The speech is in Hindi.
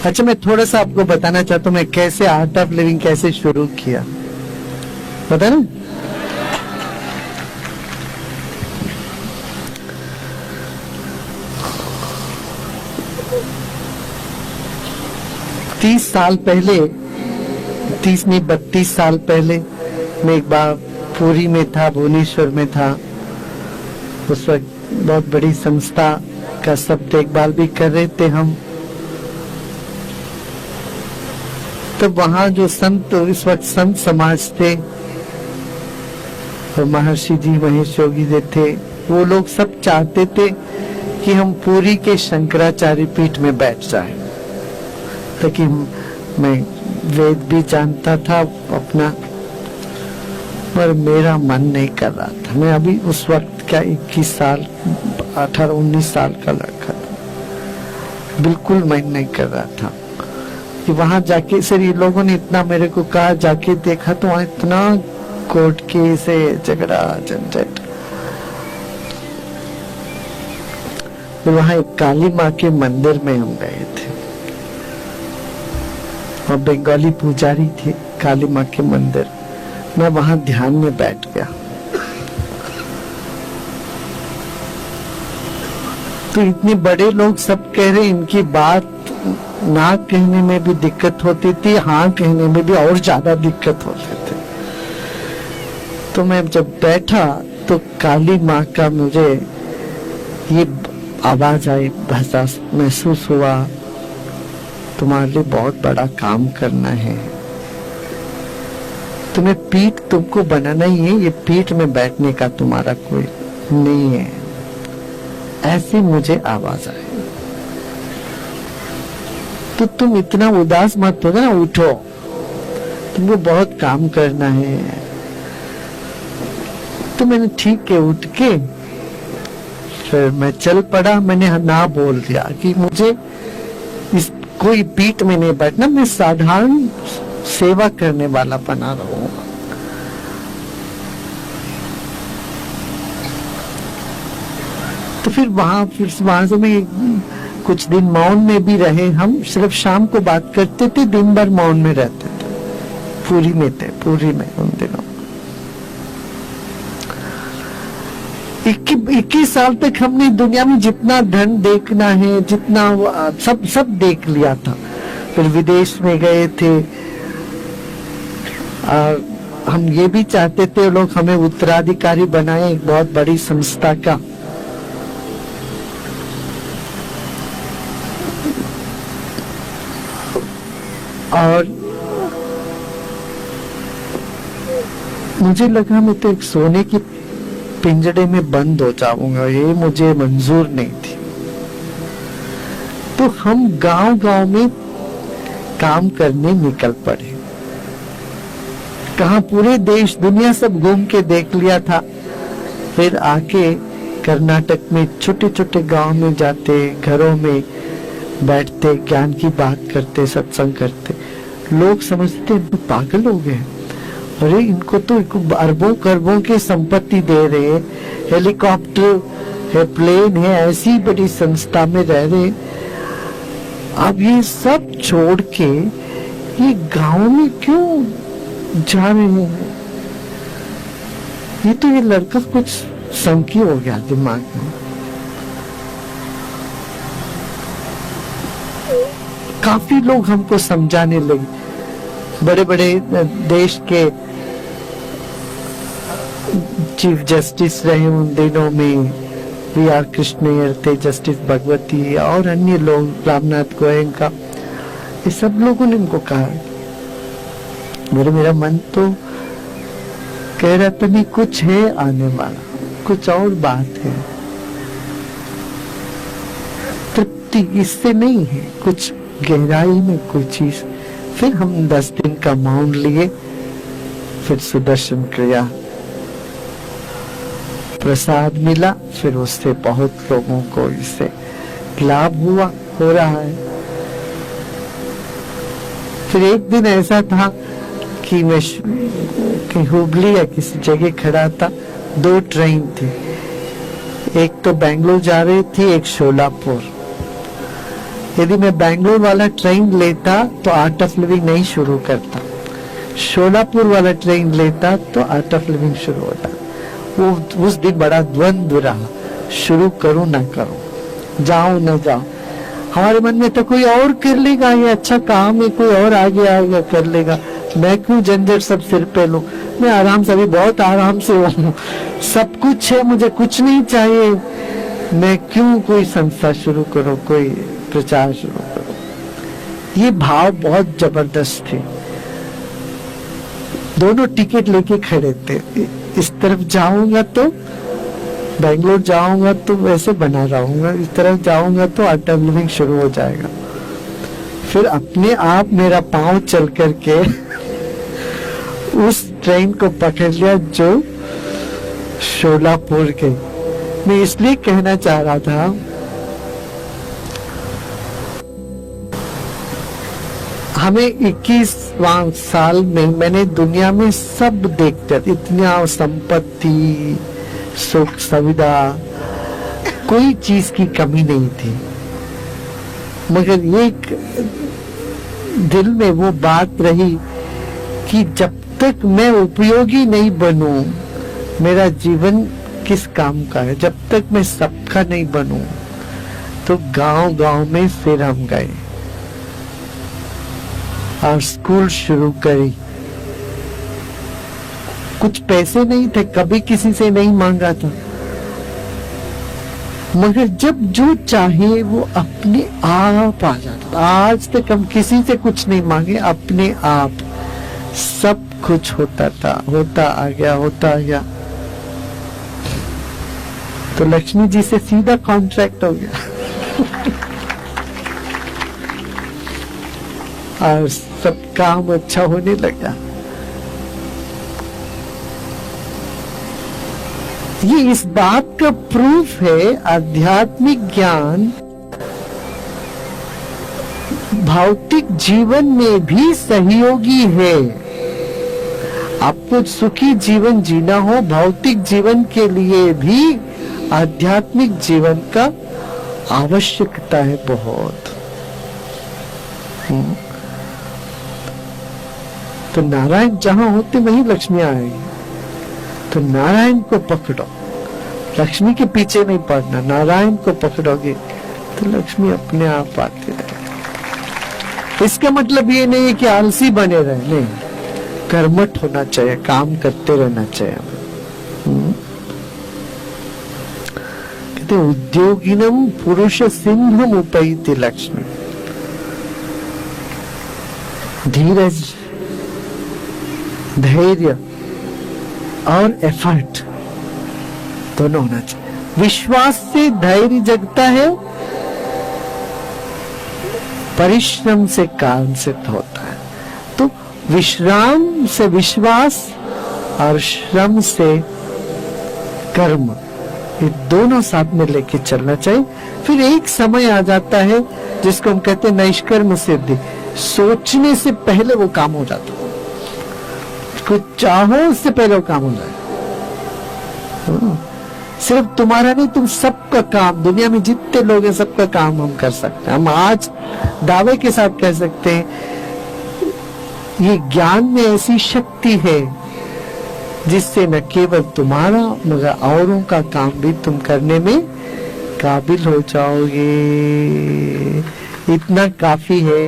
अच्छा, मैं थोड़ा सा आपको बताना चाहता हूँ मैं कैसे आर्ट ऑफ लिविंग कैसे शुरू किया, पता ना? तीस साल पहले, 30 नहीं 32 साल पहले मैं एक बार पुरी में था, भुवनेश्वर में था। उस वक्त बहुत बड़ी संस्था का सब देखभाल भी कर रहे थे हम। तो वहां जो संत, इस वक्त संत समाज थे, और महर्षि जी महेश योगी जी थे, वो लोग सब चाहते थे कि हम पुरी के शंकराचार्य पीठ में बैठ जाए, ताकि मैं वेद भी जानता था अपना, पर मेरा मन नहीं कर रहा था। मैं अभी उस वक्त का 21 साल 18-19 साल का लड़का था, बिल्कुल मन नहीं कर रहा था कि वहां जाके। सर ये लोगों ने इतना मेरे को कहा, जाके देखा तो वहां इतना कोर्ट केस है, झगड़ा झंझट। तो वहां एक काली माँ के मंदिर में हम गए थे, और बंगाली पुजारी थे काली माँ के मंदिर। मैं वहां ध्यान में बैठ गया। तो इतने बड़े लोग सब कह रहे, इनकी बात ना कहने में भी दिक्कत होती थी, हाँ कहने में भी और ज्यादा दिक्कत होते थे। तो मैं जब बैठा तो काली माँ का मुझे ये आवाज आई, भाषा महसूस हुआ, तुम्हारे लिए बहुत बड़ा काम करना है, तुम्हें पीठ तुमको बनाना ही है, ये पीठ में बैठने का तुम्हारा कोई नहीं है। ऐसी मुझे आवाज आई। तो तुम इतना उदास मत हो ना, उठो, तुमको बहुत काम करना है। तो मैंने ठीक है उठ के फिर मैं चल पड़ा। मैंने ना बोल दिया कि मुझे इस कोई पीठ में नहीं बैठना, मैं साधारण सेवा करने वाला बना रहूंगा। तो फिर वहां से भी कुछ दिन मौन में भी रहे। हम सिर्फ शाम को बात करते थे, दिन भर मौन में रहते थे। पुरी में थे, पुरी में उन दिनों 21 साल तक हमने दुनिया में जितना धन देखना है, जितना सब देख लिया था। फिर विदेश में गए थे, और हम ये भी चाहते थे लोग हमें उत्तराधिकारी बनाए एक बहुत बड़ी संस्था का। और मुझे लगा मैं तो एक सोने की पिंजड़े में बंद हो जाऊंगा, ये मुझे मंजूर नहीं थी। तो हम गांव-गांव में काम करने निकल पड़े। कहा पूरे देश दुनिया सब घूम के देख लिया था। फिर आके कर्नाटक में छोटे छोटे गांव में जाते, घरों में बैठते, ज्ञान की बात करते, सत्संग करते। लोग समझते पागल हो गए, अरे इनको तो अरबों खरबों की संपत्ति दे रहे, हेलीकॉप्टर है, प्लेन है, ऐसी बड़ी संस्था में रह रहे, अब ये सब छोड़ के ये गांव में क्यों जा रहे हैं? ये लड़का कुछ संकी हो गया दिमाग में। काफी लोग हमको समझाने लगे। बड़े बड़े देश के चीफ जस्टिस रहे उन दिनों में, वी.आर. कृष्णैयर थे, जस्टिस भगवती और अन्य लोग, रामनाथ गोयनका, ये सब लोगों ने इनको कहा। मेरा मन तो कह रहा था नहीं, कुछ है आने वाला, कुछ और बात है, तृप्ति इससे नहीं है, कुछ गहराई में कोई चीज। फिर हम 10 दिन का मौन लिए, फिर सुदर्शन क्रिया प्रसाद मिला, फिर उससे बहुत लोगों को इससे लाभ हो रहा है। फिर एक दिन ऐसा था कि मैं हुबली या किसी जगह खड़ा था, 2 ट्रेन थी, एक तो बेंगलोर जा रही थी, एक शोलापुर। यदि मैं बैंगलोर वाला ट्रेन लेता तो आर्ट ऑफ लिविंग नहीं शुरू करता, शोलापुर वाला ट्रेन लेता तो आर्ट ऑफ लिविंग शुरू होता। वो उस दिन बड़ा द्वंद्व रहा, शुरू करूं ना करूं, जाऊं ना जाऊं। हमारे मन में तो कोई और कर लेगा, ये अच्छा काम है, कोई और आगे आएगा कर लेगा, मैं क्यों झंझट सब सिर पे लूं, मैं आराम से, अभी बहुत आराम से हूँ, सब कुछ है, मुझे कुछ नहीं चाहिए, मैं क्यों कोई संस्था शुरू करूं, कोई प्रचार शुरू करूं। ये भाव बहुत जबरदस्त थे। दोनों टिकट लेके खड़े थे, इस तरफ जाऊंगा तो बेंगलोर जाऊंगा तो वैसे बना रहूंगा, इस तरफ जाऊंगा तो आर्ट ऑफ लिविंग शुरू हो जाएगा। फिर अपने आप मेरा पांव चल करके उस ट्रेन को पकड़ लिया जो शोलापुर के। मैं इसलिए कहना चाह रहा था, हमें 21वां साल में मैंने दुनिया में सब देखते, इतना संपत्ति, सुख सुविधा, कोई चीज की कमी नहीं थी, मगर एक दिल में वो बात रही कि जब तक मैं उपयोगी नहीं बनूं, मेरा जीवन किस काम का है। जब तक मैं सबका नहीं बनूं, तो गांव गांव में फिर हम गए और स्कूल शुरू करी। कुछ पैसे नहीं थे, कभी किसी से नहीं मांगा था, मगर जब जो चाहे वो अपने आप आ जाता था। आज तक हम किसी से कुछ नहीं मांगे, अपने आप सब कुछ होता था, होता आ गया। तो लक्ष्मी जी से सीधा कॉन्ट्रैक्ट हो गया और सब काम अच्छा होने लगा। ये इस बात का प्रूफ है, आध्यात्मिक ज्ञान भौतिक जीवन में भी सहयोगी है। आपको सुखी जीवन जीना हो, भौतिक जीवन के लिए भी आध्यात्मिक जीवन का आवश्यकता है बहुत। तो नारायण जहां होते वहीं लक्ष्मी आएगी। तो नारायण को पकड़ो, लक्ष्मी के पीछे नहीं पड़ना, नारायण को पकड़ोगे तो लक्ष्मी अपने आप आती रहेगी। इसका मतलब ये नहीं है कि आलसी बने रहे, नहीं, कर्मठ होना चाहिए, काम करते रहना चाहिए। कहते उद्योगिनम पुरुष सिंहम उपैति लक्ष्मी। धीरज, धैर्य और एफर्ट दोनों होना चाहिए। विश्वास से धैर्य जगता है, परिश्रम से कारण सिद्ध होता है। तो विश्राम से विश्वास और श्रम से कर्म, ये दोनों साथ में लेके चलना चाहिए। फिर एक समय आ जाता है जिसको हम कहते हैं नैष्कर्म सिद्धि। सोचने से पहले वो काम हो जाता है, कुछ चाहो उससे पहले वो काम हो जाए। सिर्फ तुम्हारा नहीं, तुम सबका काम, दुनिया में जितने लोग हैं सबका काम हम कर सकते हैं। हम आज दावे के साथ कह सकते हैं ये ज्ञान में ऐसी शक्ति है जिससे न केवल तुम्हारा मगर औरों का काम भी तुम करने में काबिल हो जाओगे। इतना काफी है।